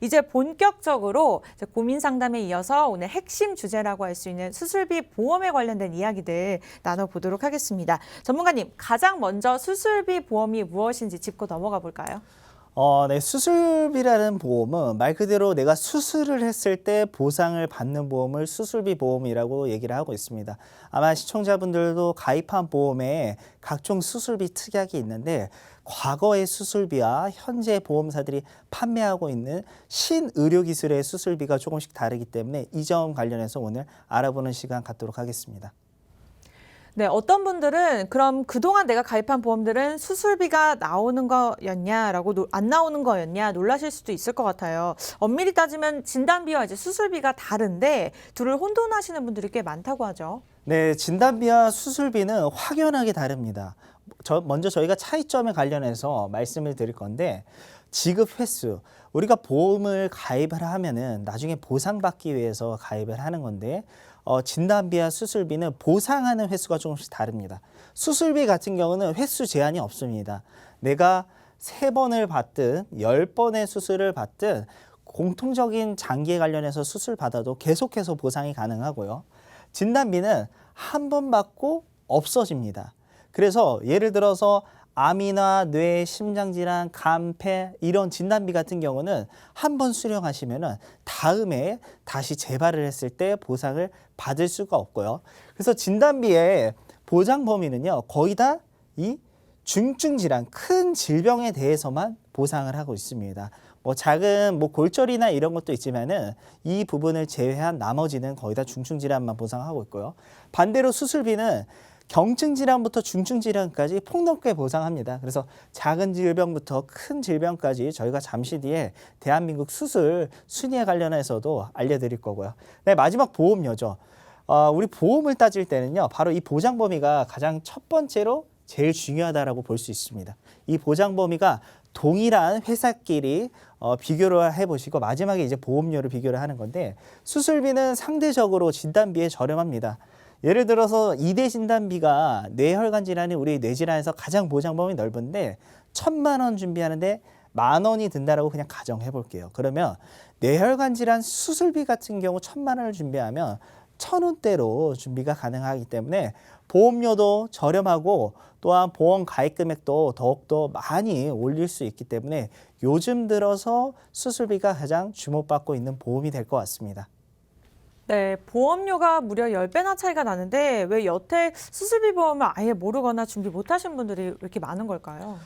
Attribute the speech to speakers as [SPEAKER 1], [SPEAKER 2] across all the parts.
[SPEAKER 1] 이제 본격적으로 이제 고민 상담에 이어서 오늘 핵심 주제라고 할 수 있는 수술비 보험에 관련된 이야기들 나눠보도록 하겠습니다. 전문가님, 가장 먼저 수술비 보험이 무엇인지 짚고 넘어가 볼까요?
[SPEAKER 2] 네, 수술비라는 보험은 말 그대로 내가 수술을 했을 때 보상을 받는 보험을 수술비 보험이라고 얘기를 하고 있습니다. 아마 시청자분들도 가입한 보험에 각종 수술비 특약이 있는데 과거의 수술비와 현재 보험사들이 판매하고 있는 신의료기술의 수술비가 조금씩 다르기 때문에 이 점 관련해서 오늘 알아보는 시간 갖도록 하겠습니다.
[SPEAKER 1] 네, 어떤 분들은 그럼 그동안 내가 가입한 보험들은 수술비가 나오는 거였냐라고 안 나오는 거였냐 놀라실 수도 있을 것 같아요. 엄밀히 따지면 진단비와 이제 수술비가 다른데 둘을 혼돈하시는 분들이 꽤 많다고 하죠.
[SPEAKER 2] 네, 진단비와 수술비는 확연하게 다릅니다. 먼저 저희가 차이점에 관련해서 말씀을 드릴 건데 지급 횟수, 우리가 보험을 가입을 하면은 나중에 보상받기 위해서 가입을 하는 건데 진단비와 수술비는 보상하는 횟수가 조금씩 다릅니다. 수술비 같은 경우는 횟수 제한이 없습니다. 내가 3번을 받든 10번의 수술을 받든 공통적인 장기에 관련해서 수술 받아도 계속해서 보상이 가능하고요. 진단비는 한 번 받고 없어집니다. 그래서 예를 들어서 암이나 뇌, 심장질환, 간, 폐 이런 진단비 같은 경우는 한 번 수령하시면은 다음에 다시 재발을 했을 때 보상을 받을 수가 없고요. 그래서 진단비의 보장 범위는요, 거의 다 이 중증 질환, 큰 질병에 대해서만 보상을 하고 있습니다. 작은 골절이나 이런 것도 있지만은 이 부분을 제외한 나머지는 거의 다 중증 질환만 보상하고 있고요. 반대로 수술비는 경증 질환부터 중증 질환까지 폭넓게 보상합니다. 그래서 작은 질병부터 큰 질병까지 저희가 잠시 뒤에 대한민국 수술 순위에 관련해서도 알려드릴 거고요. 네, 마지막 보험료죠. 우리 보험을 따질 때는요, 바로 이 보장 범위가 가장 첫 번째로 제일 중요하다라고 볼 수 있습니다. 이 보장 범위가 동일한 회사끼리 비교를 해보시고 마지막에 이제 보험료를 비교를 하는 건데 수술비는 상대적으로 진단비에 저렴합니다. 예를 들어서 2대 진단비가 뇌혈관 질환이 우리 뇌질환에서 가장 보장 범위 넓은데 1,000만 원 준비하는데 10,000원이 든다라고 그냥 가정해 볼게요. 그러면 뇌혈관 질환 수술비 같은 경우 1,000만 원을 준비하면 1,000원대로 준비가 가능하기 때문에 보험료도 저렴하고 또한 보험 가입 금액도 더욱더 많이 올릴 수 있기 때문에 요즘 들어서 수술비가 가장 주목받고 있는 보험이 될 것 같습니다.
[SPEAKER 1] 네, 보험료가 무려 10배나 차이가 나는데 왜 여태 수술비 보험을 아예 모르거나 준비 못하신 분들이 왜 이렇게 많은 걸까요?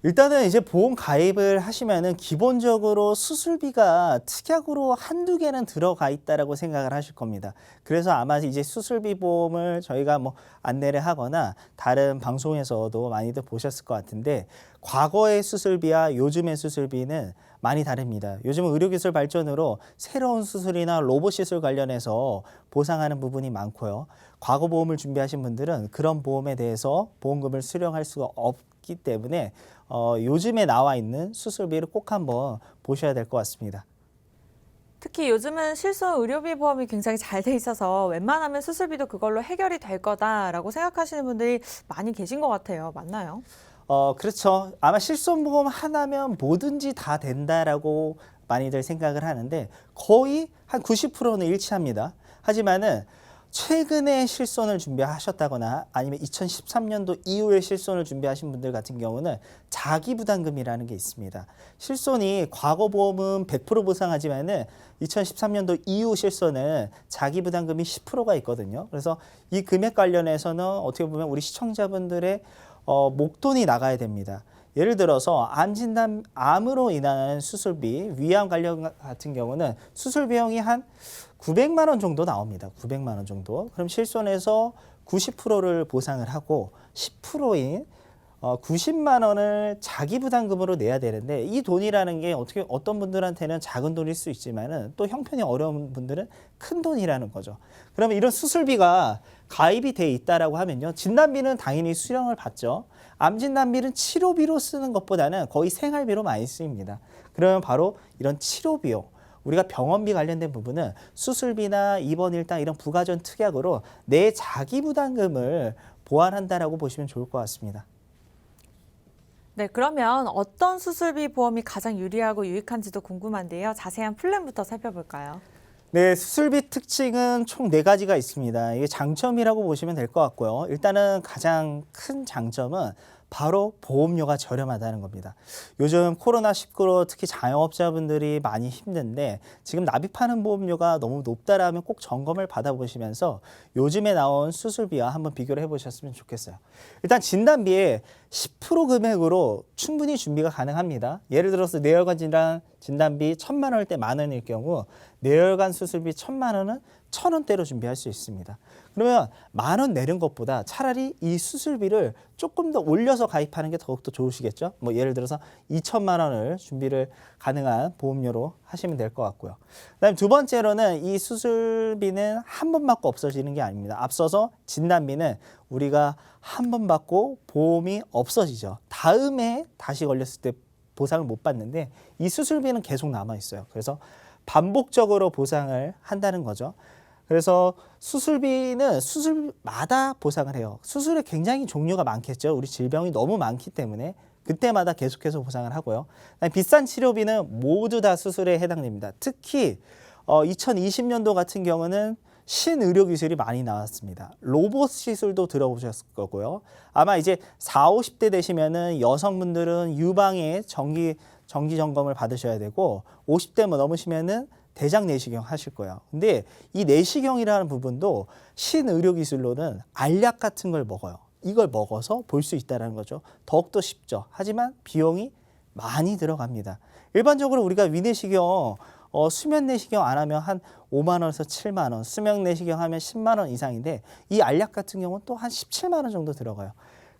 [SPEAKER 2] 일단은 이제 보험 가입을 하시면은 기본적으로 수술비가 특약으로 한두 개는 들어가 있다라고 생각을 하실 겁니다. 그래서 아마 이제 수술비 보험을 저희가 안내를 하거나 다른 방송에서도 많이들 보셨을 것 같은데 과거의 수술비와 요즘의 수술비는 많이 다릅니다. 요즘은 의료기술 발전으로 새로운 수술이나 로봇 시술 관련해서 보상하는 부분이 많고요. 과거 보험을 준비하신 분들은 그런 보험에 대해서 보험금을 수령할 수가 없기 때문에 요즘에 나와 있는 수술비를 꼭 한번 보셔야 될 것 같습니다.
[SPEAKER 1] 특히 요즘은 실손 의료비 보험이 굉장히 잘 돼 있어서 웬만하면 수술비도 그걸로 해결이 될 거다라고 생각하시는 분들이 많이 계신 것 같아요. 맞나요?
[SPEAKER 2] 그렇죠. 아마 실손보험 하나면 뭐든지 다 된다라고 많이들 생각을 하는데 거의 한 90%는 일치합니다. 하지만은 최근에 실손을 준비하셨다거나 아니면 2013년도 이후에 실손을 준비하신 분들 같은 경우는 자기부담금이라는 게 있습니다. 실손이 과거 보험은 100% 보상하지만은 2013년도 이후 실손은 자기부담금이 10%가 있거든요. 그래서 이 금액 관련해서는 어떻게 보면 우리 시청자분들의 목돈이 나가야 됩니다. 예를 들어서 암으로 인한 수술비, 위암 관련 같은 경우는 수술 비용이 한 900만 원 정도 나옵니다. 900만 원 정도. 그럼 실손에서 90%를 보상을 하고 10%인 90만 원을 자기 부담금으로 내야 되는데 이 돈이라는 게 어떤 분들한테는 작은 돈일 수 있지만은 또 형편이 어려운 분들은 큰 돈이라는 거죠. 그러면 이런 수술비가 가입이 돼 있다라고 하면요. 진단비는 당연히 수령을 받죠. 암 진단비는 치료비로 쓰는 것보다는 거의 생활비로 많이 쓰입니다. 그러면 바로 이런 치료 비용, 우리가 병원비 관련된 부분은 수술비나 입원 일당 이런 부가전 특약으로 내 자기 부담금을 보완한다라고 보시면 좋을 것 같습니다.
[SPEAKER 1] 네, 그러면 어떤 수술비 보험이 가장 유리하고 유익한지도 궁금한데요. 자세한 플랜부터 살펴볼까요?
[SPEAKER 2] 네, 수술비 특징은 총 4가지가 있습니다. 이게 장점이라고 보시면 될 것 같고요. 일단은 가장 큰 장점은 바로 보험료가 저렴하다는 겁니다. 요즘 코로나19로 특히 자영업자분들이 많이 힘든데 지금 납입하는 보험료가 너무 높다라면 꼭 점검을 받아보시면서 요즘에 나온 수술비와 한번 비교를 해보셨으면 좋겠어요. 일단 진단비에 10% 금액으로 충분히 준비가 가능합니다. 예를 들어서 뇌혈관 질환 진단비 1,000만 원일 때 10,000원일 경우 뇌혈관 수술비 1,000만 원은 1,000원대로 준비할 수 있습니다. 그러면 10,000원 내는 것보다 차라리 이 수술비를 조금 더 올려서 가입하는 게 더욱더 좋으시겠죠? 뭐 예를 들어서 2,000만 원을 준비를 가능한 보험료로 하시면 될 것 같고요. 그다음에 두 번째로는 이 수술비는 한 번 받고 없어지는 게 아닙니다. 앞서서 진단비는 우리가 한 번 받고 보험이 없어지죠. 다음에 다시 걸렸을 때 보상을 못 받는데 이 수술비는 계속 남아 있어요. 그래서 반복적으로 보상을 한다는 거죠. 그래서 수술비는 수술마다 보상을 해요. 수술에 굉장히 종류가 많겠죠. 우리 질병이 너무 많기 때문에 그때마다 계속해서 보상을 하고요. 비싼 치료비는 모두 다 수술에 해당됩니다. 특히 2020년도 같은 경우는 신의료기술이 많이 나왔습니다. 로봇 시술도 들어보셨을 거고요. 아마 이제 40, 50대 되시면은 여성분들은 유방에 정기 점검을 받으셔야 되고 50대 넘으시면은 대장 내시경 하실 거예요. 근데 이 내시경이라는 부분도 신의료기술로는 알약 같은 걸 먹어요. 이걸 먹어서 볼 수 있다는 거죠. 더욱더 쉽죠. 하지만 비용이 많이 들어갑니다. 일반적으로 우리가 위내시경 수면 내시경 안 하면 한 5만 원에서 7만 원, 수면 내시경 하면 10만 원 이상인데 이 알약 같은 경우는 또 한 17만 원 정도 들어가요.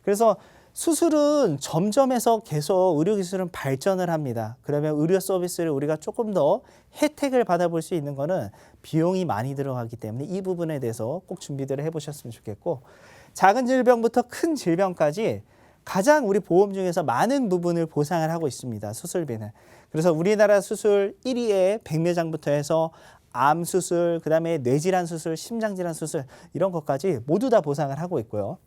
[SPEAKER 2] 그래서 수술은 점점해서 계속 의료기술은 발전을 합니다. 그러면 의료 서비스를 우리가 조금 더 혜택을 받아볼 수 있는 거는 비용이 많이 들어가기 때문에 이 부분에 대해서 꼭 준비들을 해보셨으면 좋겠고 작은 질병부터 큰 질병까지 가장 우리 보험 중에서 많은 부분을 보상을 하고 있습니다. 수술비는. 그래서 우리나라 수술 1위에 백내장부터 해서 암 수술, 그다음에 뇌질환 수술, 심장질환 수술 이런 것까지 모두 다 보상을 하고 있고요.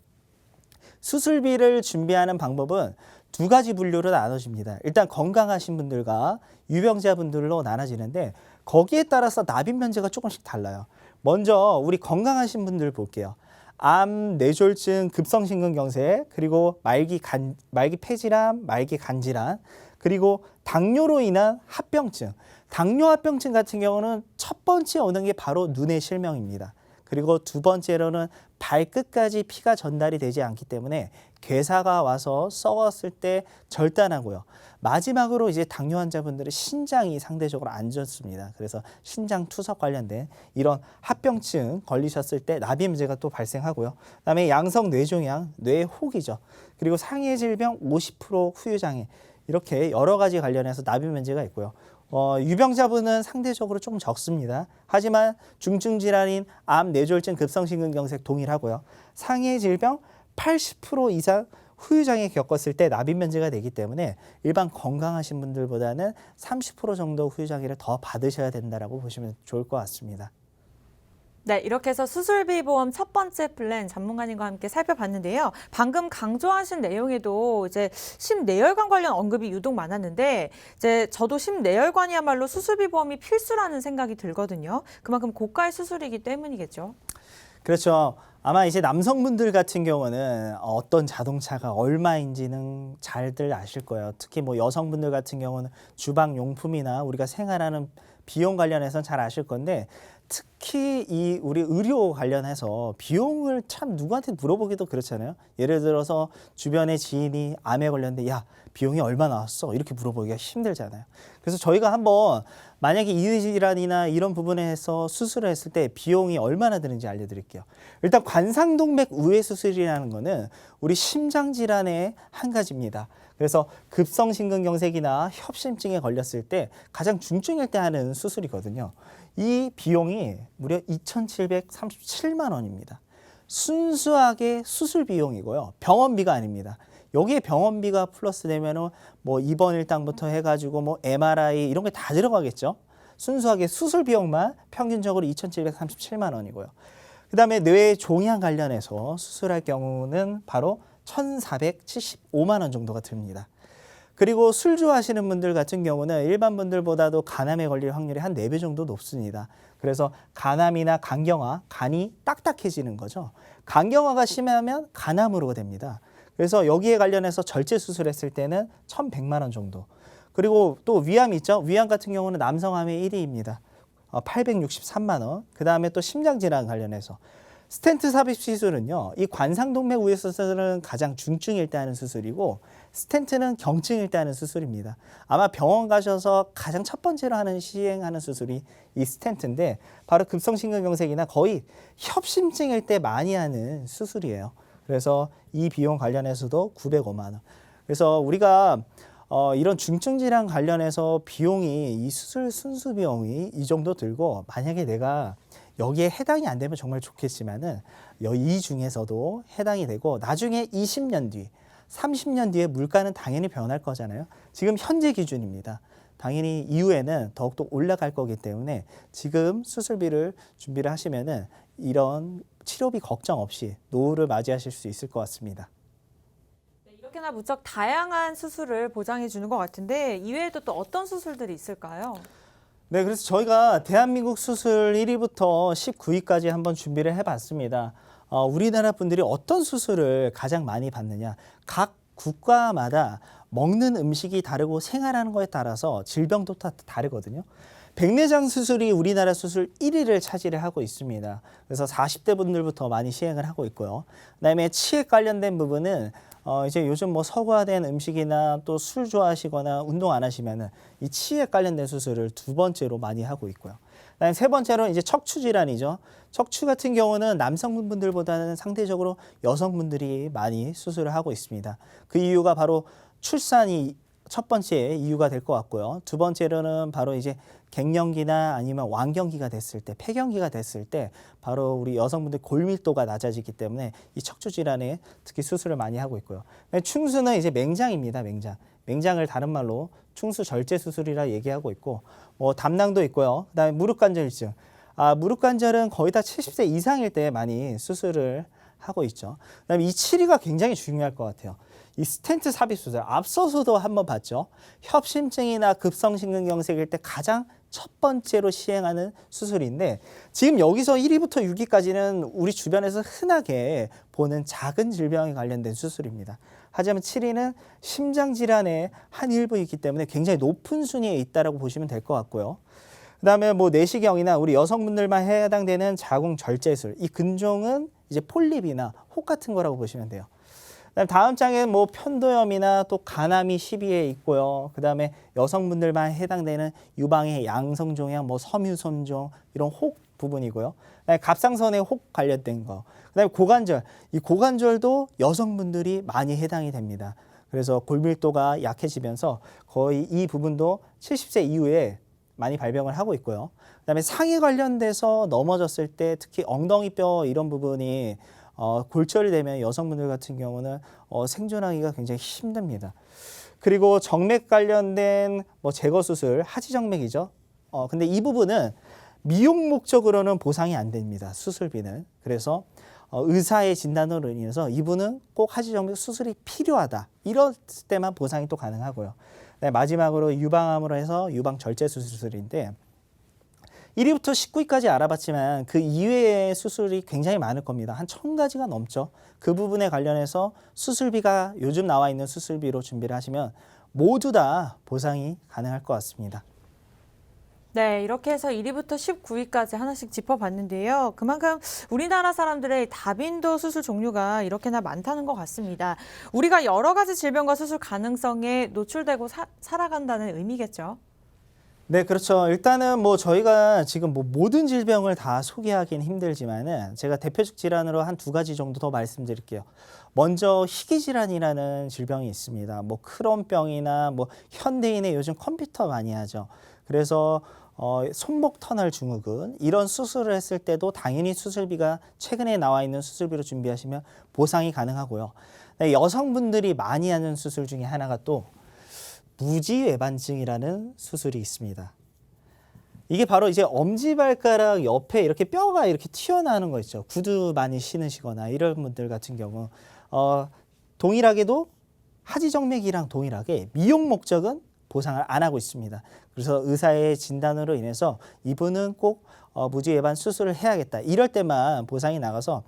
[SPEAKER 2] 수술비를 준비하는 방법은 2가지 분류로 나눠집니다. 일단 건강하신 분들과 유병자분들로 나눠지는데 거기에 따라서 납입 면제가 조금씩 달라요. 먼저 우리 건강하신 분들 볼게요. 암, 뇌졸중, 급성심근경색, 그리고 말기 폐질환, 말기 간질환, 그리고 당뇨로 인한 합병증. 당뇨 합병증 같은 경우는 첫 번째 오는 게 바로 눈의 실명입니다. 그리고 두 번째로는 발끝까지 피가 전달이 되지 않기 때문에 괴사가 와서 썩었을 때 절단하고요. 마지막으로 이제 당뇨 환자분들은 신장이 상대적으로 안 좋습니다. 그래서 신장 투석 관련된 이런 합병증 걸리셨을 때 납입 문제가 또 발생하고요. 그다음에 양성 뇌종양, 뇌혹이죠. 그리고 상해 질병 50% 후유장애 이렇게 여러 가지 관련해서 납입 문제가 있고요. 유병자분은 상대적으로 좀 적습니다. 하지만 중증 질환인 암, 뇌졸중, 급성심근경색 동일하고요. 상해 질병 80% 이상 후유장애 겪었을 때 납입 면제가 되기 때문에 일반 건강하신 분들보다는 30% 정도 후유장애를 더 받으셔야 된다라고 보시면 좋을 것 같습니다.
[SPEAKER 1] 네, 이렇게 해서 수술비 보험 첫 번째 플랜 전문가님과 함께 살펴봤는데요. 방금 강조하신 내용에도 이제 심내혈관 관련 언급이 유독 많았는데 이제 저도 심내혈관이야말로 수술비 보험이 필수라는 생각이 들거든요. 그만큼 고가의 수술이기 때문이겠죠.
[SPEAKER 2] 그렇죠. 아마 이제 남성분들 같은 경우는 어떤 자동차가 얼마인지는 잘들 아실 거예요. 특히 뭐 여성분들 같은 경우는 주방 용품이나 우리가 생활하는 비용 관련해서는 잘 아실 건데 특히 이 우리 의료 관련해서 비용을 참 누구한테 물어보기도 그렇잖아요. 예를 들어서 주변의 지인이 암에 걸렸는데 야 비용이 얼마 나왔어? 이렇게 물어보기가 힘들잖아요. 그래서 저희가 한번 만약에 이의질환이나 이런 부분에서 수술을 했을 때 비용이 얼마나 드는지 알려드릴게요. 일단 관상동맥 우회 수술이라는 거는 우리 심장질환의 한 가지입니다. 그래서 급성심근경색이나 협심증에 걸렸을 때 가장 중증일 때 하는 수술이거든요. 이 비용이 무려 2,737만 원입니다. 순수하게 수술 비용이고요. 병원비가 아닙니다. 여기에 병원비가 플러스 되면은 뭐 입원 일당부터 해가지고 뭐 MRI 이런 게 다 들어가겠죠. 순수하게 수술 비용만 평균적으로 2,737만 원이고요. 그다음에 뇌 종양 관련해서 수술할 경우는 바로 1,475만 원 정도가 듭니다. 그리고 술 좋아하시는 분들 같은 경우는 일반 분들보다도 간암에 걸릴 확률이 한 4배 정도 높습니다. 그래서 간암이나 간경화, 간이 딱딱해지는 거죠. 간경화가 심하면 간암으로 됩니다. 그래서 여기에 관련해서 절제 수술했을 때는 1,100만 원 정도. 그리고 또 위암 있죠. 위암 같은 경우는 남성암의 1위입니다. 863만 원. 그 다음에 또 심장질환 관련해서 스텐트 삽입 시술은요, 이 관상동맥 우회 수술은 가장 중증일 때 하는 수술이고, 스텐트는 경증일 때 하는 수술입니다. 아마 병원 가셔서 가장 첫 번째로 시행하는 수술이 이 스텐트인데, 바로 급성심근경색이나 거의 협심증일 때 많이 하는 수술이에요. 그래서 이 비용 관련해서도 905만 원. 그래서 우리가 이런 중증 질환 관련해서 비용이 이 수술 순수 비용이 이 정도 들고, 만약에 내가 여기에 해당이 안 되면 정말 좋겠지만은 이 중에서도 해당이 되고, 나중에 20년 뒤, 30년 뒤에 물가는 당연히 변할 거잖아요. 지금 현재 기준입니다. 당연히 이후에는 더욱더 올라갈 거기 때문에 지금 수술비를 준비를 하시면은 이런 치료비 걱정 없이 노후를 맞이하실 수 있을 것 같습니다.
[SPEAKER 1] 이렇게나 무척 다양한 수술을 보장해 주는 것 같은데 이외에도 또 어떤 수술들이 있을까요?
[SPEAKER 2] 네, 그래서 저희가 대한민국 수술 1위부터 19위까지 한번 준비를 해봤습니다. 우리나라 분들이 어떤 수술을 가장 많이 받느냐. 각 국가마다 먹는 음식이 다르고 생활하는 거에 따라서 질병도 다 다르거든요. 백내장 수술이 우리나라 수술 1위를 차지를 하고 있습니다. 그래서 40대 분들부터 많이 시행을 하고 있고요. 그다음에 치액 관련된 부분은 이제 요즘 뭐 서구화된 음식이나 또 술 좋아하시거나 운동 안 하시면은 이 치액 관련된 수술을 2번째로 많이 하고 있고요. 그다음에 3번째로는 이제 척추 질환이죠. 척추 같은 경우는 남성분들보다는 상대적으로 여성분들이 많이 수술을 하고 있습니다. 그 이유가 바로 출산이 첫 번째 이유가 될 것 같고요. 2번째로는 바로 이제 갱년기나 아니면 완경기가 됐을 때, 폐경기가 됐을 때 바로 우리 여성분들 골밀도가 낮아지기 때문에 이 척추 질환에 특히 수술을 많이 하고 있고요. 충수는 이제 맹장입니다. 맹장. 맹장을 다른 말로 충수 절제 수술이라 얘기하고 있고, 뭐 담낭도 있고요. 그다음에 무릎 관절증. 무릎 관절은 거의 다 70세 이상일 때 많이 수술을 하고 있죠. 그다음에 이 7위가 굉장히 중요할 것 같아요. 이 스텐트 삽입 수술, 앞서서도 한번 봤죠. 협심증이나 급성심근경색일 때 가장 첫 번째로 시행하는 수술인데, 지금 여기서 1위부터 6위까지는 우리 주변에서 흔하게 보는 작은 질병에 관련된 수술입니다. 하지만 7위는 심장질환의 한 일부이기 때문에 굉장히 높은 순위에 있다라고 보시면 될 것 같고요. 그다음에 뭐 내시경이나 우리 여성분들만 해당되는 자궁 절제술, 이 근종은 이제 폴립이나 혹 같은 거라고 보시면 돼요. 다음 장에는 뭐 편도염이나 또 간암이 10위에 있고요. 그다음에 여성분들만 해당되는 유방의 양성종양, 뭐 섬유선종 이런 혹 부분이고요. 그다음에 갑상선의 혹 관련된 거. 그다음에 고관절. 이 고관절도 여성분들이 많이 해당이 됩니다. 그래서 골밀도가 약해지면서 거의 이 부분도 70세 이후에 많이 발병을 하고 있고요. 그다음에 상해 관련돼서 넘어졌을 때 특히 엉덩이뼈 이런 부분이 골절이 되면 여성분들 같은 경우는 생존하기가 굉장히 힘듭니다. 그리고 정맥 관련된 뭐 제거 수술, 하지정맥이죠. 근데 이 부분은 미용 목적으로는 보상이 안 됩니다. 수술비는. 그래서 의사의 진단으로 인해서 이분은 꼭 하지정맥 수술이 필요하다. 이럴 때만 보상이 또 가능하고요. 네, 마지막으로 유방암으로 해서 유방 절제 수술인데 1위부터 19위까지 알아봤지만 그 이외의 수술이 굉장히 많을 겁니다. 한 1,000가지가 넘죠. 그 부분에 관련해서 수술비가 요즘 나와 있는 수술비로 준비를 하시면 모두 다 보상이 가능할 것 같습니다.
[SPEAKER 1] 네, 이렇게 해서 1위부터 19위까지 하나씩 짚어봤는데요. 그만큼 우리나라 사람들의 다빈도 수술 종류가 이렇게나 많다는 것 같습니다. 우리가 여러 가지 질병과 수술 가능성에 노출되고 살아간다는 의미겠죠.
[SPEAKER 2] 네, 그렇죠. 일단은 뭐 저희가 지금 뭐 모든 질병을 다 소개하기는 힘들지만은 제가 대표적 질환으로 한 2가지 정도 더 말씀드릴게요. 먼저 희귀질환이라는 질병이 있습니다. 뭐 크론병이나 뭐 현대인의 요즘 컴퓨터 많이 하죠. 그래서 손목 터널 증후군 이런 수술을 했을 때도 당연히 수술비가 최근에 나와 있는 수술비로 준비하시면 보상이 가능하고요. 여성분들이 많이 하는 수술 중에 하나가 또 무지외반증이라는 수술이 있습니다. 이게 바로 이제 엄지발가락 옆에 이렇게 뼈가 이렇게 튀어나오는 거 있죠. 구두 많이 신으시거나 이런 분들 같은 경우 동일하게도 하지정맥이랑 동일하게 미용 목적은 보상을 안 하고 있습니다. 그래서 의사의 진단으로 인해서 이분은 꼭 무지외반 수술을 해야겠다. 이럴 때만 보상이 나가서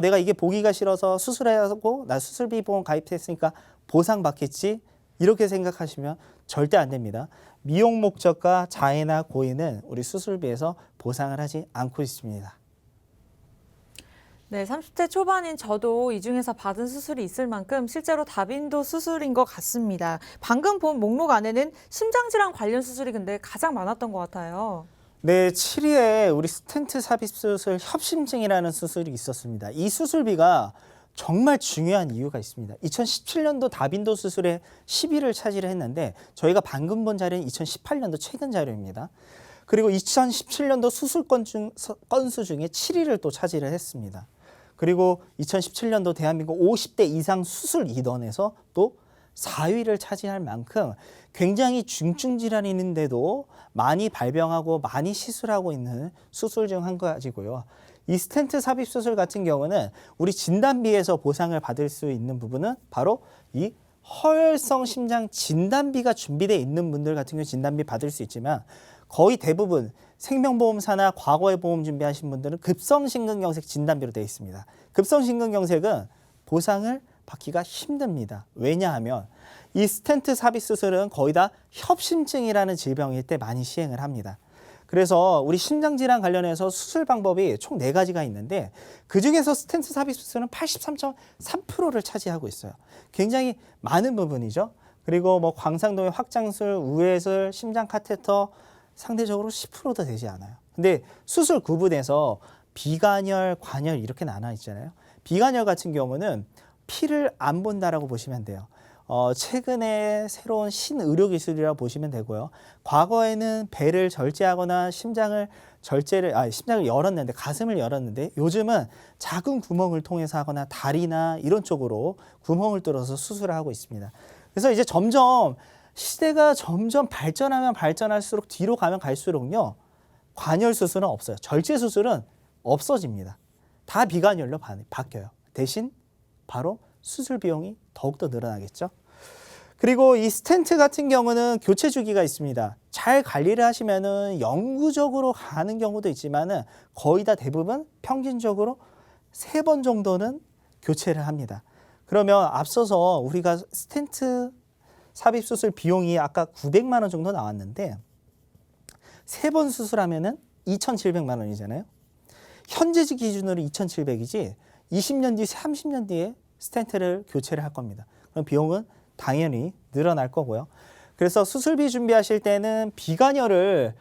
[SPEAKER 2] 내가 이게 보기가 싫어서 수술하고 나 수술비 보험 가입했으니까 보상받겠지. 이렇게 생각하시면 절대 안 됩니다. 미용 목적과 자해나 고의는 우리 수술비에서 보상을 하지 않고 있습니다.
[SPEAKER 1] 네, 30대 초반인 저도 이 중에서 받은 수술이 있을 만큼 실제로 다빈도 수술인 것 같습니다. 방금 본 목록 안에는 심장질환 관련 수술이 근데 가장 많았던 것 같아요.
[SPEAKER 2] 네, 7위에 우리 스텐트 삽입 수술 협심증이라는 수술이 있었습니다. 이 수술비가 정말 중요한 이유가 있습니다. 2017년도 다빈도 수술에 10위를 차지를 했는데 저희가 방금 본 자료는 2018년도 최근 자료입니다. 그리고 2017년도 수술 건수 중에 7위를 또 차지를 했습니다. 그리고 2017년도 대한민국 50대 이상 수술 인원에서 또 4위를 차지할 만큼 굉장히 중증 질환이 있는데도 많이 발병하고 많이 시술하고 있는 수술 중 한 가지고요. 이 스텐트 삽입 수술 같은 경우는 우리 진단비에서 보상을 받을 수 있는 부분은 바로 이 허혈성 심장 진단비가 준비되어 있는 분들 같은 경우 진단비 받을 수 있지만 거의 대부분 생명보험사나 과거에 보험 준비하신 분들은 급성심근경색 진단비로 되어 있습니다. 급성심근경색은 보상을 받기가 힘듭니다. 왜냐하면 이 스텐트 삽입 수술은 거의 다 협심증이라는 질병일 때 많이 시행을 합니다. 그래서 우리 심장질환 관련해서 수술 방법이 총 4가지가 있는데 그중에서 스텐트 삽입 수술은 83.3%를 차지하고 있어요. 굉장히 많은 부분이죠. 그리고 뭐 광상동의 확장술, 우회술, 심장 카테터 상대적으로 10%도 되지 않아요. 근데 수술 구분에서 비관열, 관열 이렇게 나눠 있잖아요. 비관열 같은 경우는 피를 안 본다라고 보시면 돼요. 최근에 새로운 신의료기술이라고 보시면 되고요. 과거에는 배를 절제하거나 심장을 열었는데 가슴을 열었는데 요즘은 작은 구멍을 통해서 하거나 다리나 이런 쪽으로 구멍을 뚫어서 수술을 하고 있습니다. 그래서 이제 시대가 점점 발전하면 발전할수록 뒤로 가면 갈수록요. 관열 수술은 없어요. 절제 수술은 없어집니다. 다 비관열로 바뀌어요. 대신 바로 수술 비용이 더욱더 늘어나겠죠. 그리고 이 스텐트 같은 경우는 교체 주기가 있습니다. 잘 관리를 하시면은 영구적으로 가는 경우도 있지만은 거의 다 대부분 평균적으로 3번 정도는 교체를 합니다. 그러면 앞서서 우리가 스텐트 삽입 수술 비용이 아까 900만 원 정도 나왔는데 3번 수술하면은 2,700만 원이잖아요. 현재 기준으로 2,700이지 20년 뒤, 30년 뒤에 스텐트를 교체를 할 겁니다. 그럼 비용은 당연히 늘어날 거고요. 그래서 수술비 준비하실 때는 비관열을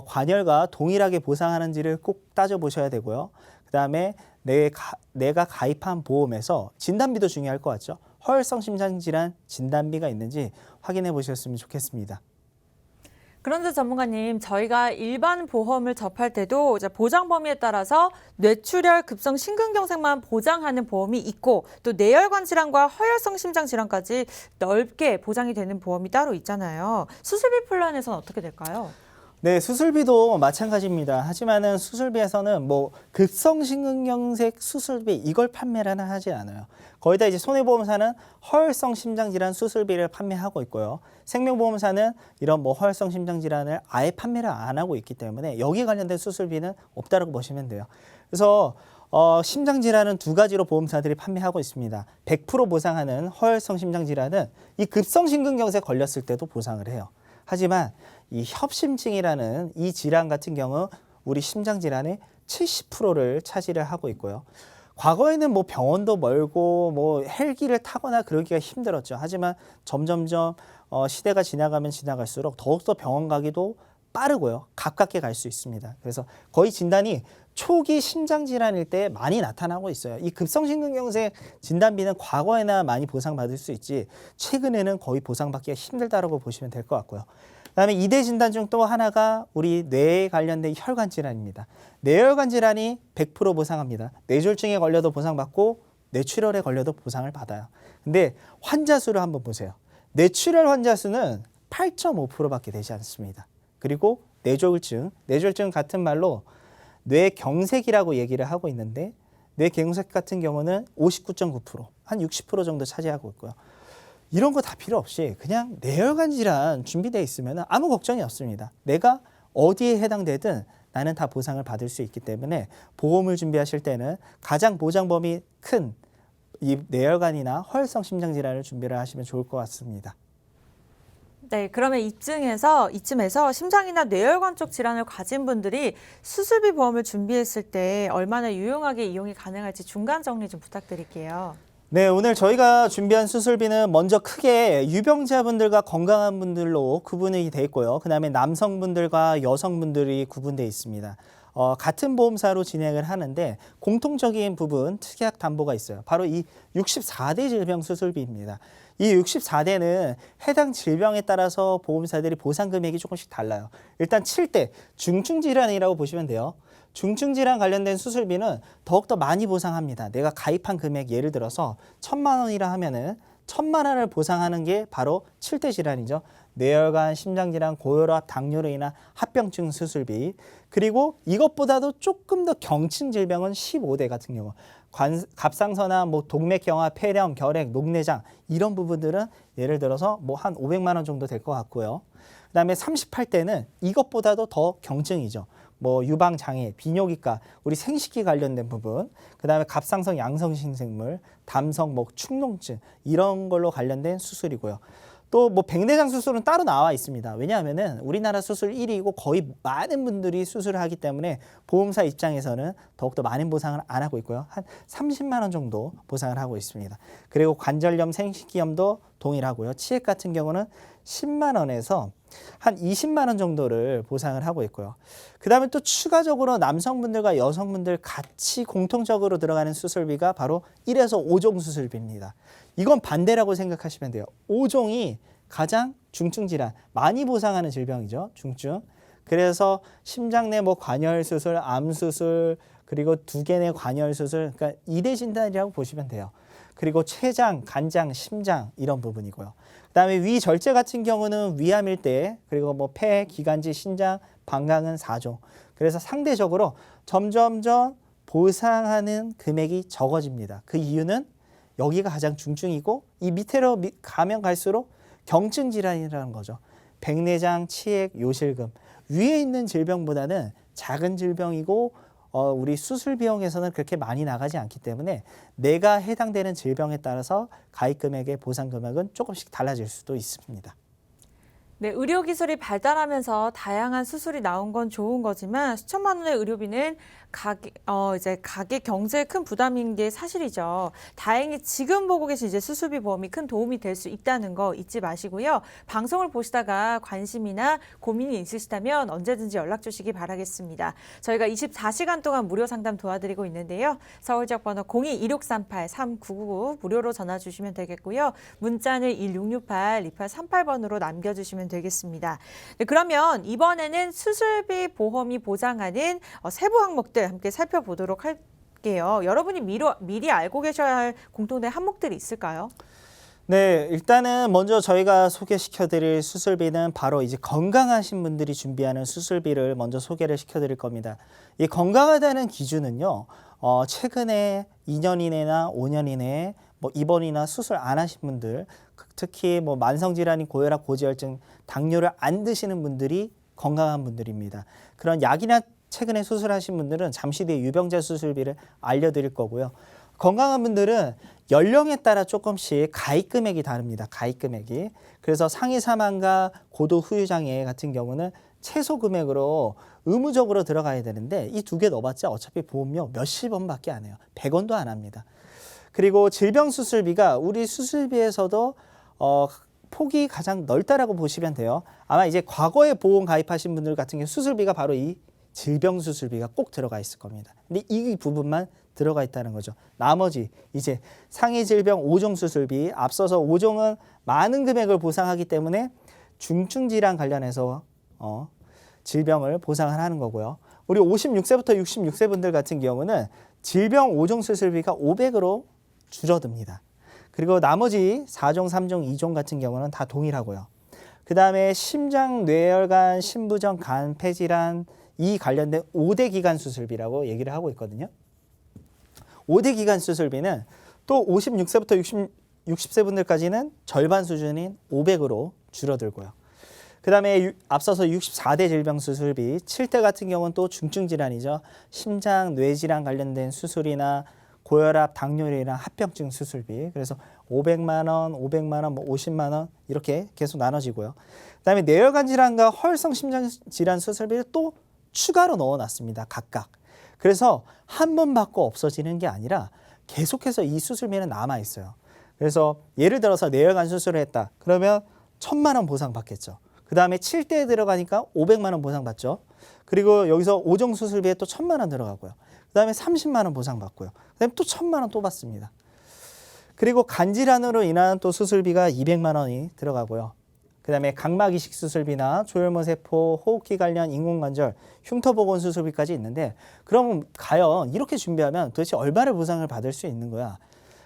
[SPEAKER 2] 관열과 동일하게 보상하는지를 꼭 따져보셔야 되고요. 그 다음에 내가 가입한 보험에서 진단비도 중요할 것 같죠. 허혈성 심장질환 진단비가 있는지 확인해 보셨으면 좋겠습니다.
[SPEAKER 1] 그런데 전문가님, 저희가 일반 보험을 접할 때도 이제 보장 범위에 따라서 뇌출혈, 급성 심근경색만 보장하는 보험이 있고 또 뇌혈관 질환과 허혈성 심장 질환까지 넓게 보장이 되는 보험이 따로 있잖아요. 수술비 플랜에서는 어떻게 될까요?
[SPEAKER 2] 네, 수술비도 마찬가지입니다. 하지만은 수술비에서는 뭐 급성심근경색 수술비 이걸 판매를 하지 않아요. 거의 다 이제 손해보험사는 허혈성 심장질환 수술비를 판매하고 있고요. 생명보험사는 이런 뭐 허혈성 심장질환을 아예 판매를 안 하고 있기 때문에 여기 관련된 수술비는 없다고 보시면 돼요. 그래서 심장질환은 2가지로 보험사들이 판매하고 있습니다. 100% 보상하는 허혈성 심장질환은 이 급성심근경색 걸렸을 때도 보상을 해요. 하지만 이 협심증이라는 이 질환 같은 경우 우리 심장질환의 70%를 차지를 하고 있고요. 과거에는 뭐 병원도 멀고 뭐 헬기를 타거나 그러기가 힘들었죠. 하지만 점점점 시대가 지나가면 지나갈수록 더욱더 병원 가기도 빠르고요. 가깝게 갈 수 있습니다. 그래서 거의 진단이 초기 심장질환일 때 많이 나타나고 있어요. 이 급성심근경색 진단비는 과거에나 많이 보상받을 수 있지 최근에는 거의 보상받기가 힘들다라고 보시면 될 것 같고요. 그다음에 2대 진단 중 또 하나가 우리 뇌에 관련된 혈관 질환입니다. 뇌혈관 질환이 100% 보상합니다. 뇌졸중에 걸려도 보상받고 뇌출혈에 걸려도 보상을 받아요. 근데 환자 수를 한번 보세요. 뇌출혈 환자 수는 8.5%밖에 되지 않습니다. 그리고 뇌졸중 같은 말로 뇌경색이라고 얘기를 하고 있는데 뇌경색 같은 경우는 59.9%, 한 60% 정도 차지하고 있고요. 이런 거 다 필요 없이 그냥 뇌혈관 질환 준비되어 있으면 아무 걱정이 없습니다. 내가 어디에 해당되든 나는 다 보상을 받을 수 있기 때문에 보험을 준비하실 때는 가장 보장 범위 큰 이 뇌혈관이나 허혈성 심장 질환을 준비를 하시면 좋을 것 같습니다.
[SPEAKER 1] 네, 그러면 이쯤에서 심장이나 뇌혈관 쪽 질환을 가진 분들이 수술비 보험을 준비했을 때 얼마나 유용하게 이용이 가능할지 중간 정리 좀 부탁드릴게요.
[SPEAKER 2] 네, 오늘 저희가 준비한 수술비는 먼저 크게 유병자분들과 건강한 분들로 구분이 돼 있고요. 그 다음에 남성분들과 여성분들이 구분되어 있습니다. 같은 보험사로 진행을 하는데 공통적인 부분, 특약 담보가 있어요. 바로 이 64대 질병 수술비입니다. 이 64대는 해당 질병에 따라서 보험사들이 보상 금액이 조금씩 달라요. 일단 7대, 중증질환이라고 보시면 돼요. 중증질환 관련된 수술비는 더욱더 많이 보상합니다. 내가 가입한 금액 예를 들어서 1,000만 원이라 하면은 1,000만 원을 보상하는 게 바로 7대 질환이죠. 뇌혈관, 심장질환, 고혈압, 당뇨로 인한 합병증 수술비. 그리고 이것보다도 조금 더 경증 질병은 15대 같은 경우. 갑상선암, 동맥경화, 폐렴, 결핵, 녹내장 이런 부분들은 예를 들어서 한 500만 원 정도 될 것 같고요. 그다음에 38대는 이것보다도 더 경증이죠. 유방장애, 비뇨기과, 우리 생식기 관련된 부분, 그다음에 갑상선 양성신생물, 담성, 축농증 이런 걸로 관련된 수술이고요. 또 백내장 수술은 따로 나와 있습니다. 왜냐하면은 우리나라 수술 1위이고 거의 많은 분들이 수술을 하기 때문에 보험사 입장에서는 더욱더 많은 보상을 안 하고 있고요. 한 30만 원 정도 보상을 하고 있습니다. 그리고 관절염, 생식기염도 동일하고요. 치액 같은 경우는 10만 원에서 한 20만 원 정도를 보상을 하고 있고요. 그 다음에 또 추가적으로 남성분들과 여성분들 같이 공통적으로 들어가는 수술비가 바로 1에서 5종 수술비입니다. 이건 반대라고 생각하시면 돼요. 5종이 가장 중증 질환, 많이 보상하는 질병이죠. 중증. 그래서 심장 내 관열 수술, 암 수술, 그리고 2개 내 관열 수술, 그러니까 2대 진단이라고 보시면 돼요. 그리고 췌장, 간장, 심장 이런 부분이고요. 그다음에 위절제 같은 경우는 위암일 때, 그리고 폐, 기관지, 신장, 방광은 4종. 그래서 상대적으로 점점점 보상하는 금액이 적어집니다. 그 이유는 여기가 가장 중증이고 이 밑으로 가면 갈수록 경증 질환이라는 거죠. 백내장, 치액, 요실금. 위에 있는 질병보다는 작은 질병이고 우리 수술 비용에서는 그렇게 많이 나가지 않기 때문에 내가 해당되는 질병에 따라서 가입 금액의 보상 금액은 조금씩 달라질 수도 있습니다.
[SPEAKER 1] 네, 의료기술이 발달하면서 다양한 수술이 나온 건 좋은 거지만 수천만 원의 의료비는 가계 경제에 큰 부담인 게 사실이죠. 다행히 지금 보고 계신 이제 수술비 보험이 큰 도움이 될 수 있다는 거 잊지 마시고요. 방송을 보시다가 관심이나 고민이 있으시다면 언제든지 연락 주시기 바라겠습니다. 저희가 24시간 동안 무료 상담 도와드리고 있는데요. 서울 지역 번호 02-2638-3999 무료로 전화 주시면 되겠고요. 문자는 1668-2838번으로 남겨주시면 되겠습니다. 네, 그러면 이번에는 수술비 보험이 보장하는 세부 항목들 함께 살펴보도록 할게요. 여러분이 미리 알고 계셔야 할 공통된 항목들이 있을까요?
[SPEAKER 2] 네, 일단은 먼저 저희가 소개시켜드릴 수술비는 바로 이제 건강하신 분들이 준비하는 수술비를 먼저 소개를 시켜드릴 겁니다. 이 건강하다는 기준은요, 최근에 2년 이내나 5년 이내에 입원이나 수술 안 하신 분들, 특히 만성질환인 고혈압, 고지혈증, 당뇨를 안 드시는 분들이 건강한 분들입니다. 그런 약이나 최근에 수술하신 분들은 잠시 뒤에 유병자 수술비를 알려드릴 거고요. 건강한 분들은 연령에 따라 조금씩 가입 금액이 다릅니다. 가입 금액이. 그래서 상위 사망과 고도 후유장애 같은 경우는 최소 금액으로 의무적으로 들어가야 되는데 이 2개 넣어봤자 어차피 보험료 몇십 원밖에 안 해요. 100원도 안 합니다. 그리고 질병 수술비가 우리 수술비에서도 폭이 가장 넓다라고 보시면 돼요. 아마 이제 과거에 보험 가입하신 분들 같은 경우 수술비가 바로 이 질병 수술비가 꼭 들어가 있을 겁니다. 근데 이 부분만 들어가 있다는 거죠. 나머지 이제 상위 질병 5종 수술비, 앞서서 5종은 많은 금액을 보상하기 때문에 중증 질환 관련해서 질병을 보상을 하는 거고요. 우리 56세부터 66세 분들 같은 경우는 질병 5종 수술비가 500으로 줄어듭니다. 그리고 나머지 4종, 3종, 2종 같은 경우는 다 동일하고요. 그 다음에 심장, 뇌혈관, 신부전, 간, 폐질환 이 관련된 5대 기관 수술비라고 얘기를 하고 있거든요. 5대 기관 수술비는 또 56세부터 60세 분들까지는 절반 수준인 500으로 줄어들고요. 그 다음에 앞서서 64대 질병 수술비, 7대 같은 경우는 또 중증 질환이죠. 심장, 뇌질환 관련된 수술이나 고혈압, 당뇨혈이나 합병증 수술비. 그래서 500만 원, 500만 원, 뭐 50만 원 이렇게 계속 나눠지고요. 그다음에 뇌혈관 질환과 허혈성 심장 질환 수술비를 또 추가로 넣어놨습니다. 각각. 그래서 한 번 받고 없어지는 게 아니라 계속해서 이 수술비는 남아 있어요. 그래서 예를 들어서 뇌혈관 수술을 했다. 그러면 1,000만 원 보상 받겠죠. 그 다음에 7대에 들어가니까 500만 원 보상 받죠. 그리고 여기서 오종 수술비에 또 1,000만 원 들어가고요. 그 다음에 30만 원 보상 받고요. 그 다음에 또 1,000만 원 또 받습니다. 그리고 간질환으로 인한 또 수술비가 200만 원이 들어가고요. 그 다음에 각막 이식 수술비나 조혈모세포, 호흡기 관련 인공관절, 흉터복원 수술비까지 있는데 그럼 과연 이렇게 준비하면 도대체 얼마를 보상을 받을 수 있는 거야?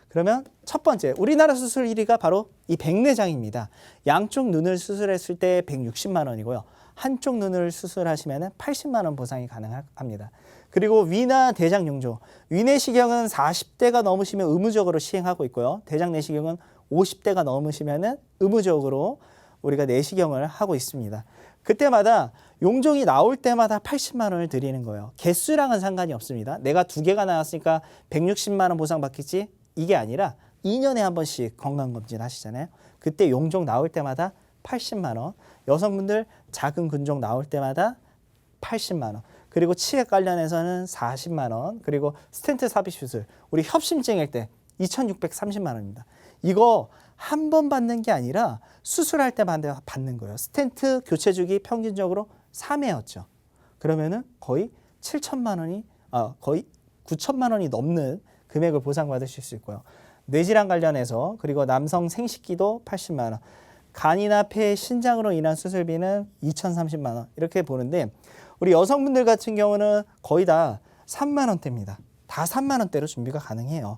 [SPEAKER 2] 그러면 첫 번째, 우리나라 수술 1위가 바로 이 백내장입니다. 양쪽 눈을 수술했을 때 160만 원이고요. 한쪽 눈을 수술하시면 80만 원 보상이 가능합니다. 그리고 위나 대장 용조, 위내시경은 40대가 넘으시면 의무적으로 시행하고 있고요. 대장 내시경은 50대가 넘으시면 의무적으로 우리가 내시경을 하고 있습니다. 그때마다 용종이 나올 때마다 80만 원을 드리는 거예요. 개수랑은 상관이 없습니다. 내가 2개가 나왔으니까 160만 원 보상 받겠지? 이게 아니라 2년에 한 번씩 건강검진 하시잖아요. 그때 용종 나올 때마다 80만 원, 여성분들 작은 근종 나올 때마다 80만 원, 그리고 치액 관련해서는 40만 원, 그리고 스텐트 삽입 수술, 우리 협심증일 때 2,630만 원입니다. 이거 한 번 받는 게 아니라 수술할 때 받는 거예요. 스텐트 교체 주기 평균적으로 3회였죠. 그러면은 거의 7천만 원이, 거의 9천만 원이 넘는 금액을 보상받으실 수 있고요. 뇌질환 관련해서, 그리고 남성 생식기도 80만 원, 간이나 폐, 신장으로 인한 수술비는 2,030만 원 이렇게 보는데 우리 여성분들 같은 경우는 거의 다 3만 원대입니다. 다 3만 원대로 준비가 가능해요.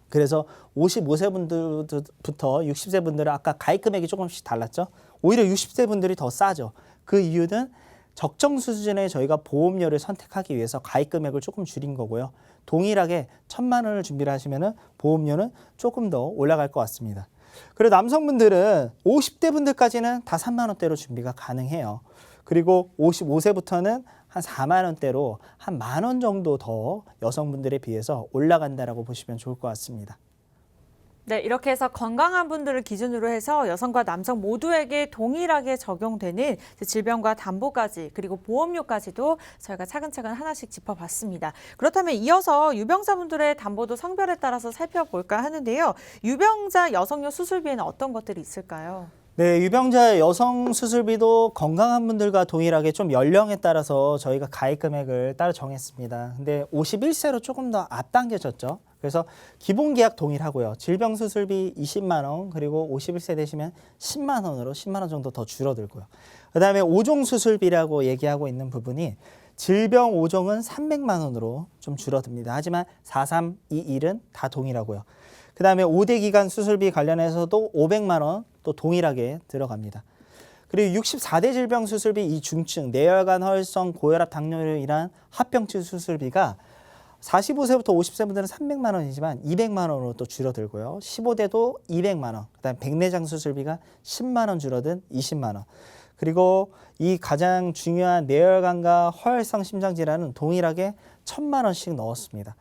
[SPEAKER 2] 그래서 55세 분들부터 60세 분들은 아까 가입 금액이 조금씩 달랐죠. 오히려 60세 분들이 더 싸죠. 그 이유는 적정 수준의 저희가 보험료를 선택하기 위해서 가입 금액을 조금 줄인 거고요. 동일하게 1,000만 원을 준비를 하시면 보험료는 조금 더 올라갈 것 같습니다. 그리고 남성분들은 50대 분들까지는 다 3만 원대로 준비가 가능해요. 그리고 55세부터는 한 4만 원대로 한 만 원 정도 더 여성분들에 비해서 올라간다라고 보시면 좋을 것 같습니다.
[SPEAKER 1] 네, 이렇게 해서 건강한 분들을 기준으로 해서 여성과 남성 모두에게 동일하게 적용되는 질병과 담보까지 그리고 보험료까지도 저희가 차근차근 하나씩 짚어봤습니다. 그렇다면 이어서 유병자분들의 담보도 성별에 따라서 살펴볼까 하는데요. 유병자 여성용 수술비에는 어떤 것들이 있을까요?
[SPEAKER 2] 네, 유병자 여성 수술비도 건강한 분들과 동일하게 좀 연령에 따라서 저희가 가입 금액을 따로 정했습니다. 근데 51세로 조금 더 앞당겨졌죠. 그래서 기본 계약 동일하고요. 질병 수술비 20만 원, 그리고 51세 되시면 10만 원으로 10만 원 정도 더 줄어들고요. 그다음에 5종 수술비라고 얘기하고 있는 부분이 질병 5종은 300만 원으로 좀 줄어듭니다. 하지만 4321은 다 동일하고요. 그다음에 5대 기간 수술비 관련해서도 500만 원 또 동일하게 들어갑니다. 그리고 64대 질병 수술비 이 중증, 뇌혈관, 허혈성, 고혈압, 당뇨로 인한 합병증 수술비가 45세부터 50세 분들은 300만 원이지만 200만 원으로 또 줄어들고요. 15대도 200만 원, 그다음 백내장 수술비가 10만 원 줄어든 20만 원. 그리고 이 가장 중요한 뇌혈관과 허혈성 심장 질환은 동일하게 1,000만 원씩 넣었습니다.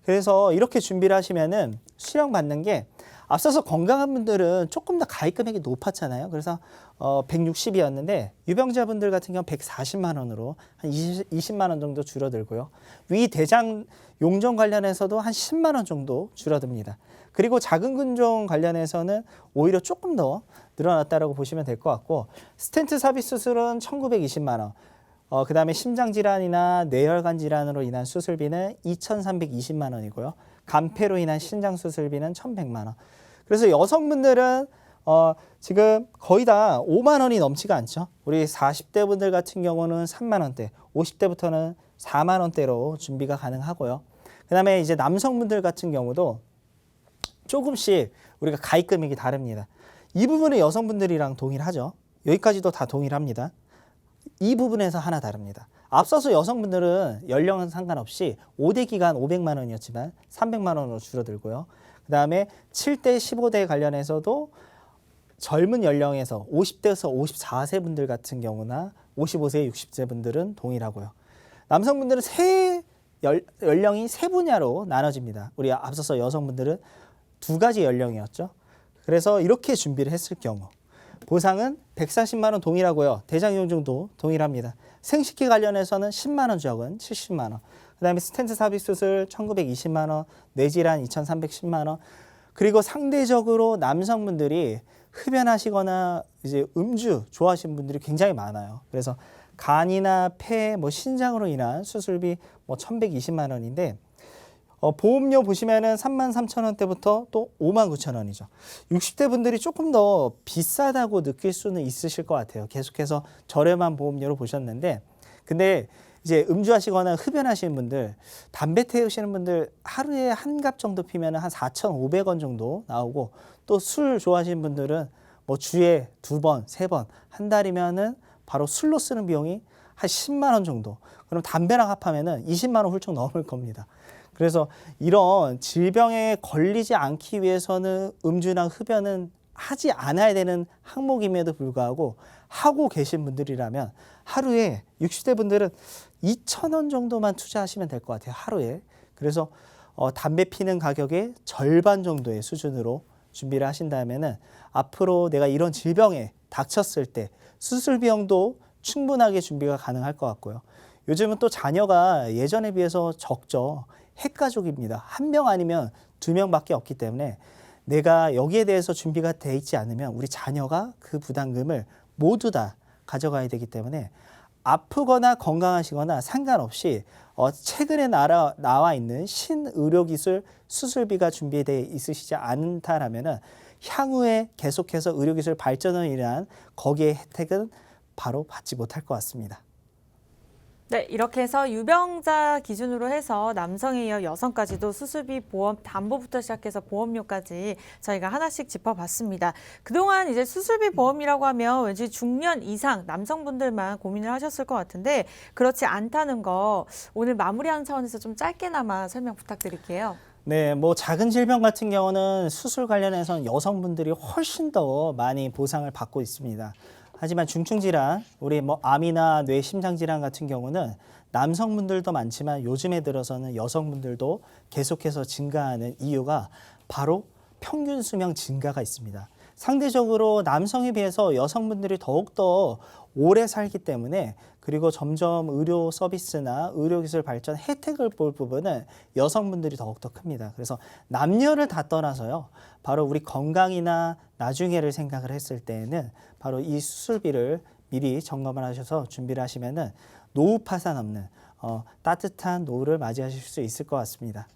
[SPEAKER 2] 그래서 이렇게 준비를 하시면은 수령 받는 게 앞서서 건강한 분들은 조금 더 가입 금액이 높았잖아요. 그래서 160이었는데 유병자분들 같은 경우 140만 원으로 한 20만 원 정도 줄어들고요. 위 대장 용종 관련해서도 한 10만 원 정도 줄어듭니다. 그리고 작은 근종 관련해서는 오히려 조금 더 늘어났다라고 보시면 될 것 같고 스텐트 삽입 수술은 1,920만 원. 그다음에 심장질환이나 뇌혈관 질환으로 인한 수술비는 2,320만 원이고요. 간폐로 인한 신장 수술비는 1,100만 원. 그래서 여성분들은 지금 거의 다 5만 원이 넘지가 않죠. 우리 40대 분들 같은 경우는 3만 원대, 50대부터는 4만 원대로 준비가 가능하고요. 그다음에 이제 남성분들 같은 경우도 조금씩 우리가 가입 금액이 다릅니다. 이 부분은 여성분들이랑 동일하죠. 여기까지도 다 동일합니다. 이 부분에서 하나 다릅니다. 앞서서 여성분들은 연령은 상관없이 5대 기간 500만 원이었지만 300만 원으로 줄어들고요. 그다음에 7대 15대 관련해서도 젊은 연령에서 50대에서 54세 분들 같은 경우나 55세, 60세 분들은 동일하고요. 남성분들은 연령이 세 분야로 나눠집니다. 우리 앞서서 여성분들은 두 가지 연령이었죠. 그래서 이렇게 준비를 했을 경우 보상은 140만 원 동일하고요. 대장용증도 동일합니다. 생식기 관련해서는 10만 원 적은 70만 원. 그다음에 스텐트 삽입 수술 1,920만 원, 뇌질환 2,310만 원. 그리고 상대적으로 남성분들이 흡연하시거나 이제 음주 좋아하시는 분들이 굉장히 많아요. 그래서 간이나 폐, 신장으로 인한 수술비 1,120만 원인데 보험료 보시면은 33,000원대부터 또 59,000원이죠. 60대 분들이 조금 더 비싸다고 느낄 수는 있으실 것 같아요. 계속해서 저렴한 보험료로 보셨는데, 근데 이제 음주하시거나 흡연하시는 분들, 담배 태우시는 분들 하루에 한 갑 정도 피면 한 4,500원 정도 나오고, 또 술 좋아하시는 분들은 주에 2번, 3번, 한 달이면은 바로 술로 쓰는 비용이 한 10만 원 정도. 그럼 담배랑 합하면은 20만 원 훌쩍 넘을 겁니다. 그래서 이런 질병에 걸리지 않기 위해서는 음주나 흡연은 하지 않아야 되는 항목임에도 불구하고 하고 계신 분들이라면 하루에 60대 분들은 2,000원 정도만 투자하시면 될 것 같아요. 하루에. 그래서 담배 피는 가격의 절반 정도의 수준으로 준비를 하신다면은 앞으로 내가 이런 질병에 닥쳤을 때 수술 비용도 충분하게 준비가 가능할 것 같고요. 요즘은 또 자녀가 예전에 비해서 적죠. 핵가족입니다. 한 명 아니면 2명밖에 없기 때문에 내가 여기에 대해서 준비가 돼 있지 않으면 우리 자녀가 그 부담금을 모두 다 가져가야 되기 때문에 아프거나 건강하시거나 상관없이 최근에 나와 있는 신의료기술 수술비가 준비되어 있으시지 않다라면 향후에 계속해서 의료기술 발전으로 인한 거기에 혜택은 바로 받지 못할 것 같습니다.
[SPEAKER 1] 네, 이렇게 해서 유병자 기준으로 해서 남성에 이어 여성까지도 수술비, 보험, 담보부터 시작해서 보험료까지 저희가 하나씩 짚어봤습니다. 그동안 이제 수술비 보험이라고 하면 왠지 중년 이상 남성분들만 고민을 하셨을 것 같은데 그렇지 않다는 거 오늘 마무리하는 차원에서 좀 짧게나마 설명 부탁드릴게요.
[SPEAKER 2] 네, 작은 질병 같은 경우는 수술 관련해서는 여성분들이 훨씬 더 많이 보상을 받고 있습니다. 하지만 중증질환, 우리 암이나 뇌 심장질환 같은 경우는 남성분들도 많지만 요즘에 들어서는 여성분들도 계속해서 증가하는 이유가 바로 평균 수명 증가가 있습니다. 상대적으로 남성에 비해서 여성분들이 더욱더 오래 살기 때문에 그리고 점점 의료 서비스나 의료기술 발전 혜택을 볼 부분은 여성분들이 더욱더 큽니다. 그래서 남녀를 다 떠나서요. 바로 우리 건강이나 나중에를 생각을 했을 때에는 바로 이 수술비를 미리 점검을 하셔서 준비를 하시면은 노후 파산 없는 따뜻한 노후를 맞이하실 수 있을 것 같습니다.